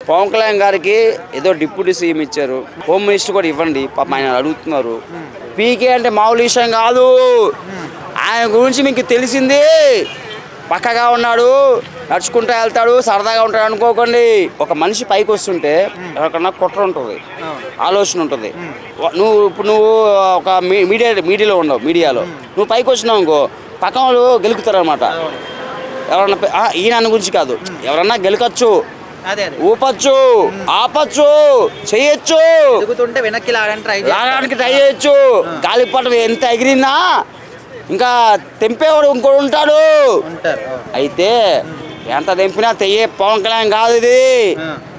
పవన్ కళ్యాణ్ గారికి ఏదో deputy CM ఇచ్చారు, హోమ్ మినిస్టర్ కూడా ఇవ్వండి, పాపం ఆయన అడుగుతున్నారు. పీకే అంటే మామూలు విషయం కాదు. ఆయన గురించి మీకు తెలిసింది, పక్కగా ఉన్నాడు, నడుచుకుంటూ వెళ్తాడు, సరదాగా ఉంటాడు అనుకోకండి. ఒక మనిషి పైకి వస్తుంటే ఎవరికన్నా కుట్ర ఉంటుంది, ఆలోచన ఉంటుంది. నువ్వు ఒక మీడియాలో ఉండవు, మీడియాలో నువ్వు పైకి వచ్చినావు అనుకో, పక్కన వాళ్ళు గెలుకుతారు అనమాట. ఎవరన్నా ఈయన గురించి కాదు, ఎవరన్నా గెలకచ్చు, ఊపచ్చు, ఆపచ్చు, చేయొచ్చు, వెనక్కి లాగడానికి ట్రై చేయొచ్చు. గాలిపటం ఎంత ఎగిరిందా ఇంకా తెంపేవాడు ఇంకోటి ఉంటాడు. అయితే ఎంత తెంపినా తెయ్యే పవన్ కళ్యాణ్ కాదు ఇది.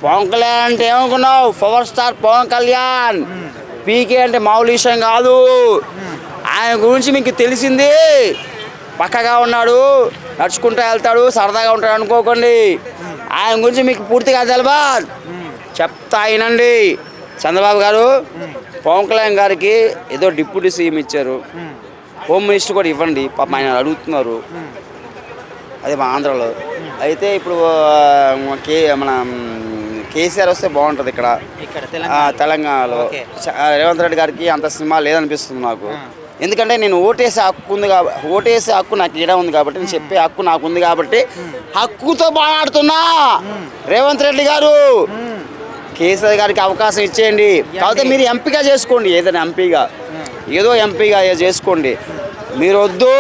పవన్ కళ్యాణ్ అంటే ఏమనుకున్నావు? Power star Pawan Kalyan. PK అంటే మామూలు విషయం కాదు. ఆయన గురించి మీకు తెలిసింది, పక్కగా ఉన్నాడు, నడుచుకుంటూ వెళ్తాడు, సరదాగా ఉంటాడు అనుకోకండి. ఆయన గురించి మీకు పూర్తిగా తెలవా, చెప్తా అయినండి. చంద్రబాబు గారు పవన్ కళ్యాణ్ గారికి ఏదో డిప్యూటీ సీఎం ఇచ్చారు, హోమ్ మినిస్టర్ కూడా ఇవ్వండి, పాపం ఆయన అడుగుతున్నారు. అదే మా ఆంధ్రాలో. అయితే ఇప్పుడు మన కేసీఆర్ వస్తే బాగుంటుంది ఇక్కడ తెలంగాణలో. రేవంత్ రెడ్డి గారికి అంత సినిమా లేదనిపిస్తుంది నాకు. ఎందుకంటే నేను ఓటేసే హక్కు ఉంది కాబట్టి, ఓటేసే హక్కు నాకు ఈడ ఉంది కాబట్టి, నేను చెప్పే హక్కు నాకు ఉంది కాబట్టి హక్కుతో మాట్లాడుతున్నా. రేవంత్ రెడ్డి గారు కేసీఆర్ గారికి అవకాశం ఇచ్చేయండి. కాకపోతే మీరు ఎంపీగా చేసుకోండి, ఏదైనా ఎంపీగా, ఏదో ఎంపీగా చేసుకోండి. మీరు వద్దు,